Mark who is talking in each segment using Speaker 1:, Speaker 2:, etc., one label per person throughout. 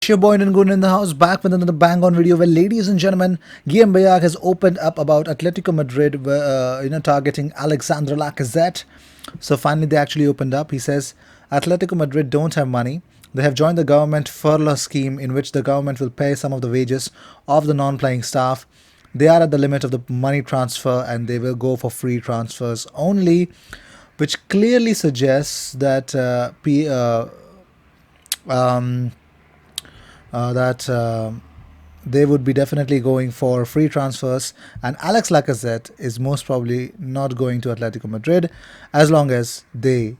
Speaker 1: It's your boy Ngun in the house, back with another bang on video. Well, ladies and gentlemen, Guillaume Bayak has opened up about Atletico Madrid, targeting Alexandre Lacazette. So finally, they actually opened up. He says Atletico Madrid don't have money. They have joined the government furlough scheme, in which the government will pay some of the wages of the non-playing staff. They are at the limit of the money transfer, and they will go for free transfers only, which clearly suggests that that they would be definitely going for free transfers, and Alex Lacazette is most probably not going to Atletico Madrid as long as they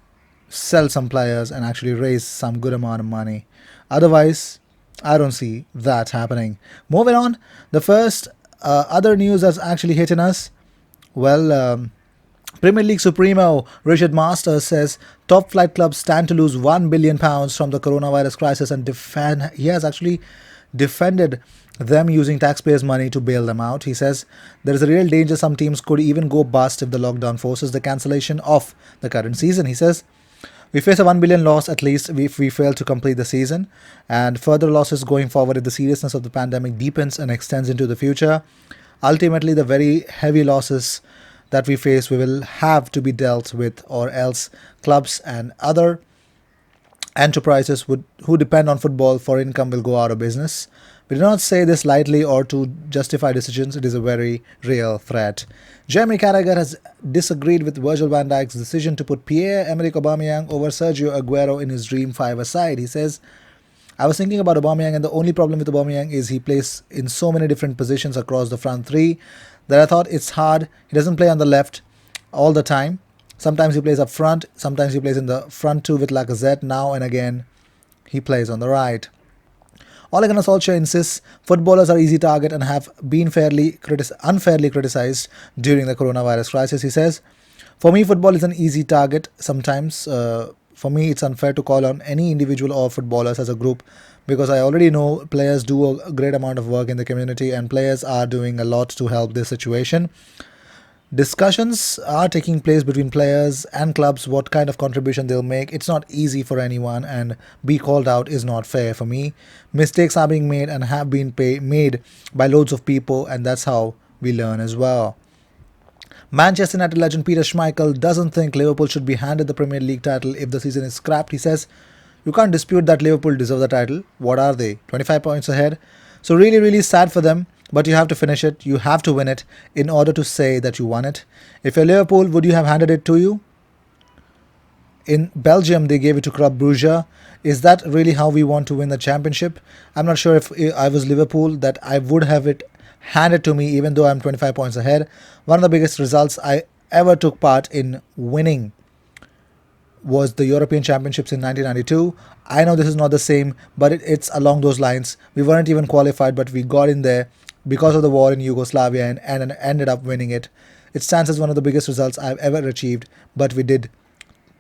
Speaker 1: sell some players and actually raise some good amount of money. Otherwise, I don't see that happening. Moving on, the first other news that's actually hitting us. Well, Premier League Supremo Richard Masters says top flight clubs stand to lose £1 billion from the coronavirus crisis, and he has actually defended them using taxpayers' money to bail them out. He says there is a real danger some teams could even go bust if the lockdown forces the cancellation of the current season. He says we face a 1 billion loss at least if we fail to complete the season, and further losses going forward if the seriousness of the pandemic deepens and extends into the future. Ultimately, the very heavy losses that we face, we will have to be dealt with, or else clubs and other enterprises who depend on football for income will go out of business. We do not say this lightly or to justify decisions. It is a very real threat. Jamie Carragher has disagreed with Virgil van Dijk's decision to put Pierre-Emerick Aubameyang over Sergio Aguero in his dream five-a-side. He says, I was thinking about Aubameyang, and the only problem with Aubameyang is he plays in so many different positions across the front three that I thought it's hard. He doesn't play on the left all the time. Sometimes he plays up front. Sometimes he plays in the front two with Lacazette. Now and again, he plays on the right. Ole Gunnar Solskjaer insists footballers are easy target and have been unfairly criticized during the coronavirus crisis. He says, for me, football is an easy target. Sometimes, for me, it's unfair to call on any individual or footballers as a group, because I already know players do a great amount of work in the community, and players are doing a lot to help this situation. Discussions are taking place between players and clubs what kind of contribution they'll make. It's not easy for anyone, and be called out is not fair for me. Mistakes are being made and have been made by loads of people, and that's how we learn as well. Manchester United legend Peter Schmeichel doesn't think Liverpool should be handed the Premier League title if the season is scrapped. He says, you can't dispute that Liverpool deserve the title. What are they? 25 points ahead. So really, really sad for them. But you have to finish it. You have to win it in order to say that you won it. If you're Liverpool, would you have handed it to you? In Belgium, they gave it to Club Brugge. Is that really how we want to win the championship? I'm not sure if I was Liverpool that I would have it handed to me, even though I'm 25 points ahead. One of the biggest results I ever took part in winning was the European Championships in 1992. I know this is not the same, but it's along those lines. We weren't even qualified, but we got in there because of the war in Yugoslavia and ended up winning it. It stands as one of the biggest results I've ever achieved, but we did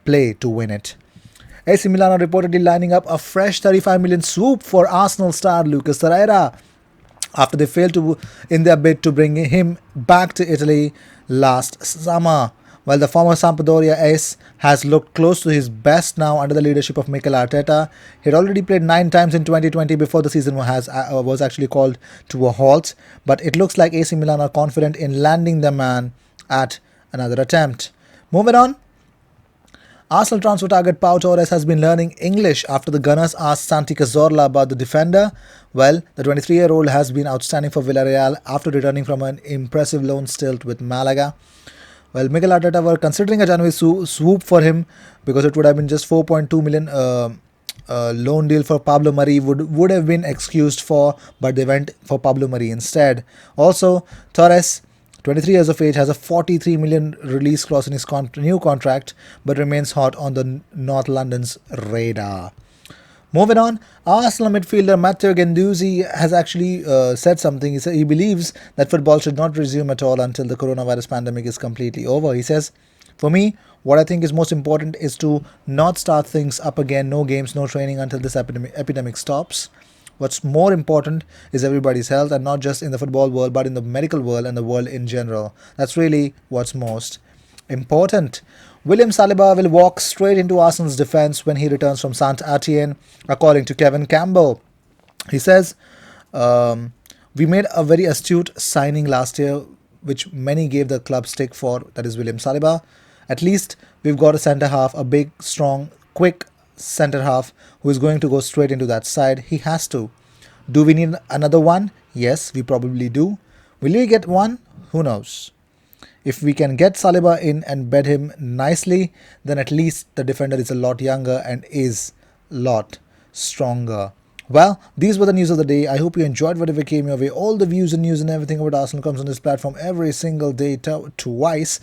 Speaker 1: play to win it. AC Milan are reportedly lining up a fresh 35 million swoop for Arsenal star Lucas Torreira after they failed in their bid to bring him back to Italy last summer. While the former Sampdoria ace has looked close to his best now under the leadership of Mikel Arteta, he had already played 9 times in 2020 before the season was actually called to a halt. But it looks like AC Milan are confident in landing the man at another attempt. Moving on, Arsenal transfer target Pau Torres has been learning English after the Gunners asked Santi Cazorla about the defender. Well, the 23-year-old has been outstanding for Villarreal after returning from an impressive loan stint with Malaga. Well, Mikel Arteta were considering a January swoop for him, because it would have been just 4.2 million loan deal for Pablo Mari would have been excused for, but they went for Pablo Mari instead. Also, Torres, 23 years of age, has a 43 million release clause in his new contract, but remains hot on the North London's radar. Moving on, Arsenal midfielder Matteo Guendouzi has actually said something. He said he believes that football should not resume at all until the coronavirus pandemic is completely over. He says, for me, what I think is most important is to not start things up again, no games, no training until this epidemic stops. What's more important is everybody's health, and not just in the football world, but in the medical world and the world in general. That's really what's most important. William Saliba will walk straight into Arsenal's defence when he returns from Saint Etienne, according to Kevin Campbell. He says, um, we made a very astute signing last year, which many gave the club stick for, that is William Saliba. At least we've got a centre half, a big, strong, quick centre half who is going to go straight into that side. He has to. Do we need another one? Yes, we probably do. Will we get one? Who knows? If we can get Saliba in and bed him nicely, then at least the defender is a lot younger and is a lot stronger. Well, these were the news of the day. I hope you enjoyed whatever came your way. All the views and news and everything about Arsenal comes on this platform every single day, twice.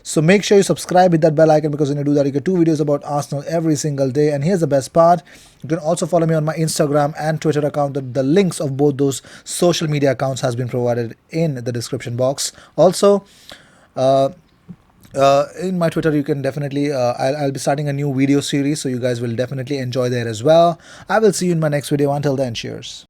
Speaker 1: So make sure you subscribe, hit that bell icon, because when you do that, you get 2 videos about Arsenal every single day. And here's the best part: you can also follow me on my Instagram and Twitter account. The links of both those social media accounts has been provided in the description box. Also, uh, in my Twitter, you can definitely, I'll be starting a new video series, so you guys will definitely enjoy there as well. I will see you in my next video. Until then, cheers.